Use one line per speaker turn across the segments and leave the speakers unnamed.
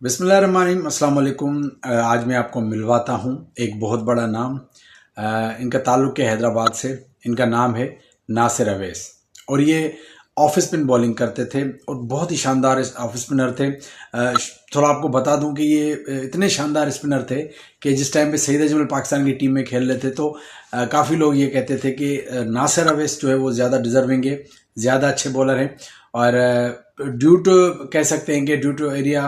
बिस्मिल्लाहिर्रहमानिर्रहीम, अस्सलाम वालेकुम। आज मैं आपको मिलवाता हूँ एक बहुत बड़ा नाम। इनका ताल्लुक़ है हैदराबाद से। इनका नाम है नासिर अवैस और ये ऑफ स्पिन बॉलिंग करते थे और बहुत ही शानदार ऑफ स्पिनर थे। थोड़ा आपको बता दूं कि ये इतने शानदार स्पिनर थे कि जिस टाइम पे सईद अजमल पाकिस्तान की टीम में खेल रहे थे तो काफ़ी लोग ये कहते थे कि नासिर अवैस जो है वो ज़्यादा डिजर्विंग है, ज़्यादा अच्छे बॉलर हैं। और ड्यू टू कह सकते हैं कि ड्यू टू एरिया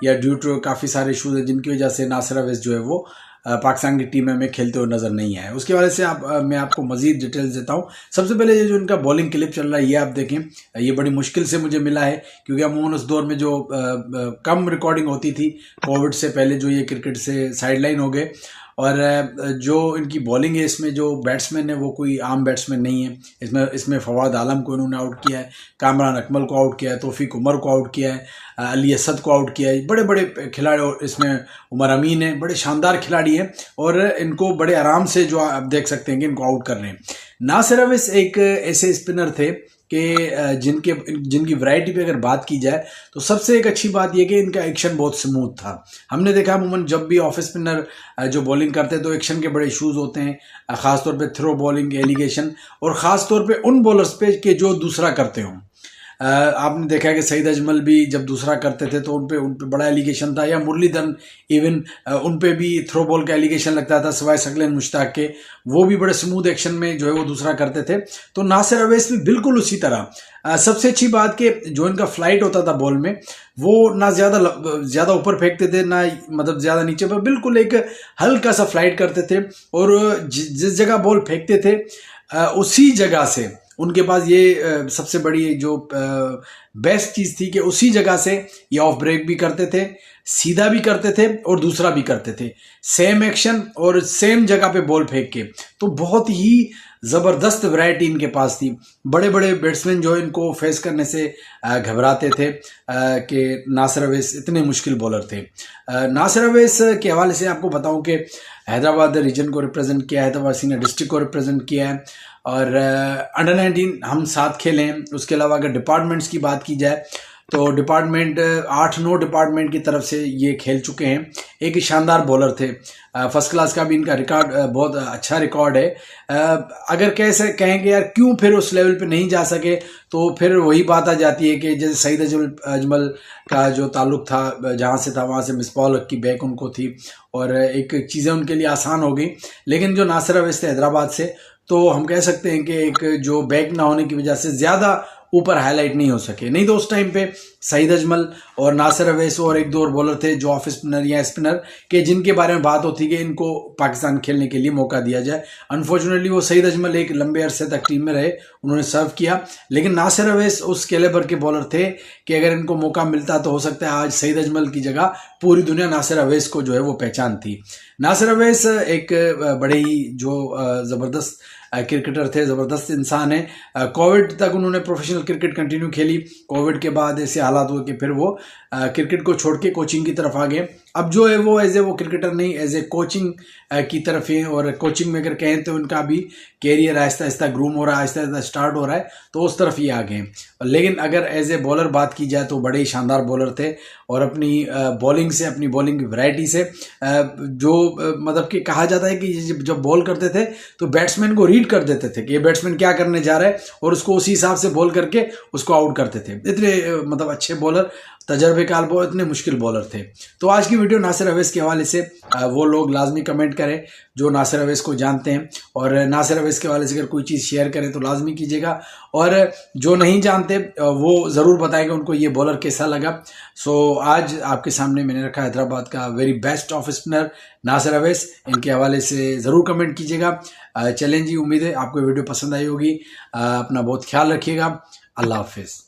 या ड्यू टू काफ़ी सारे इशूज़ हैं जिनकी वजह से नासिर अवैस जो है वो पाकिस्तान की टीम में खेलते हुए नज़र नहीं आए। उसकी वजह से मैं आपको मज़ीद डिटेल्स देता हूँ। सबसे पहले ये जो इनका बॉलिंग क्लिप चल रहा है ये आप देखें। ये बड़ी मुश्किल से मुझे मिला है क्योंकि अमूमन उस दौर में जो कम रिकॉर्डिंग होती थी कोविड से पहले, जो ये क्रिकेट से साइडलाइन हो गए। और जो इनकी बॉलिंग है, इसमें जो बैट्समैन है वो कोई आम बैट्समैन नहीं है। इसमें फवाद आलम को इन्होंने आउट किया है, कामरान अकमल को आउट किया है, तौफीक उमर को आउट किया है, अली असद को आउट किया है। बड़े बड़े खिलाड़ी, और इसमें उमर अमीन है, बड़े शानदार खिलाड़ी हैं और इनको बड़े आराम से जो आप देख सकते हैं कि इनको आउट कर रहे हैं। नासिर अवैस एक ऐसे स्पिनर थे कि जिनकी वैरायटी पे अगर बात की जाए तो सबसे एक अच्छी बात यह कि इनका एक्शन बहुत स्मूथ था। हमने देखा अमूमन जब भी ऑफ स्पिनर जो बॉलिंग करते हैं तो एक्शन के बड़े इशूज़ होते हैं, ख़ासतौर पे थ्रो बॉलिंग एलिगेशन, और ख़ास तौर पे उन बॉलर्स पे कि जो दूसरा करते हों। आपने देखा कि सईद अजमल भी जब दूसरा करते थे तो उन पे बड़ा एलिगेशन था, या मुरलीधरन इवन उन पे भी थ्रो बॉल का एलिगेशन लगता था, सिवाय सकलेन मुश्ताक के। वो भी बड़े स्मूथ एक्शन में जो है वो दूसरा करते थे। तो नासिर अवैस भी बिल्कुल उसी तरह। सबसे अच्छी बात कि जो इनका फ्लाइट होता था बॉल में, वो ना ज़्यादा ऊपर फेंकते थे ना मतलब ज़्यादा नीचे पर, बिल्कुल एक हल्का सा फ्लाइट करते थे। और जिस जगह बॉल फेंकते थे उसी जगह से उनके पास ये सबसे बड़ी जो बेस्ट चीज़ थी कि उसी जगह से ये ऑफ ब्रेक भी करते थे, सीधा भी करते थे और दूसरा भी करते थे। सेम एक्शन और सेम जगह पे बॉल फेंक के। तो बहुत ही ज़बरदस्त वैरायटी इनके पास थी। बड़े बड़े बैट्समैन जो इनको फेस करने से घबराते थे कि नासिर अवैस इतने मुश्किल बॉलर थे। नासिर अवैस के हवाले से आपको बताऊं कि हैदराबाद रीजन को रिप्रेजेंट किया है, हैदराबाद सीनियर डिस्ट्रिक्ट को रिप्रेजेंट किया है और अंडर 19 हम साथ खेले हैं। उसके अलावा अगर डिपार्टमेंट्स की बात की जाए तो डिपार्टमेंट 8-9 डिपार्टमेंट की तरफ से ये खेल चुके हैं। एक शानदार बॉलर थे, फर्स्ट क्लास का भी इनका रिकॉर्ड बहुत अच्छा रिकॉर्ड है। अगर कैसे कहेंगे यार क्यों फिर उस लेवल पे नहीं जा सके, तो फिर वही बात आ जाती है कि जैसे सईद अजमल का जो ताल्लुक था, जहाँ से था वहाँ से मिसबाह की बैक उनको थी और एक चीज़ें उनके लिए आसान हो गई। लेकिन जो नासिर अवैस थे हैदराबाद से, तो हम कह सकते हैं कि एक जो बैक ना होने की वजह से ज़्यादा ऊपर हाईलाइट नहीं हो सके। नहीं तो उस टाइम पे सईद अजमल और नासिर अवैस और एक दो और बॉलर थे जो ऑफ स्पिनर या स्पिनर के जिनके बारे में बात होती कि इनको पाकिस्तान खेलने के लिए मौका दिया जाए। अनफॉर्चुनेटली वो सईद अजमल एक लंबे अरसे तक टीम में रहे, उन्होंने सर्व किया, लेकिन नासिर अवैस उस कैलिबर के बॉलर थे कि अगर इनको मौका मिलता तो हो सकता है आज सईद अजमल की जगह पूरी दुनिया नासिर अवैस को जो है वो पहचान थी। नासिर अवैस एक बड़े ही जो ज़बरदस्त क्रिकेटर थे, ज़बरदस्त इंसान है। कोविड तक उन्होंने प्रोफेशनल क्रिकेट कंटिन्यू खेली। कोविड के बाद ऐसे हालात हुए कि फिर वो क्रिकेट को छोड़ के कोचिंग की तरफ आ गए। अब जो है वो एज ए वो क्रिकेटर नहीं, एज ए कोचिंग की तरफ है। और कोचिंग में अगर कहें तो उनका भी कैरियर आहिस्ता आहिस्ता ग्रूम हो रहा है, आहिस्ता आहिस्ता स्टार्ट हो रहा है, तो उस तरफ ये आ गए। लेकिन अगर एज ए बॉलर बात की जाए तो बड़े ही शानदार बॉलर थे और अपनी बॉलिंग से, अपनी बॉलिंग की वैरायटी से जो मतलब कि कहा जाता है कि जब बॉल करते थे तो बैट्समैन को रीड कर देते थे कि ये बैट्समैन क्या करने जा रहा है और उसको उसी हिसाब से बॉल करके उसको आउट करते थे। इतने मतलब अच्छे बॉलर, तजर्बेकार बॉलर, इतने मुश्किल बॉलर थे। तो आज की वीडियो नासिर अवैस के हवाले से वो लोग लाजमी कमेंट करें जो नासिर अवैस को जानते हैं, और नासिर अवैस के हवाले से अगर कोई चीज़ शेयर करें तो लाजमी कीजिएगा, और जो नहीं जानते वो ज़रूर बताएंगे उनको ये बॉलर कैसा लगा। सो आज आपके सामने मैंने रखा हैदराबाद का very best of spinner Nasir Awais. इनके हवाले से ज़रूर कमेंट कीजिएगा। चैलेंज ही, उम्मीद है आपको वीडियो पसंद आई होगी। अपना बहुत ख्याल रखिएगा। अल्लाह हाफिज़।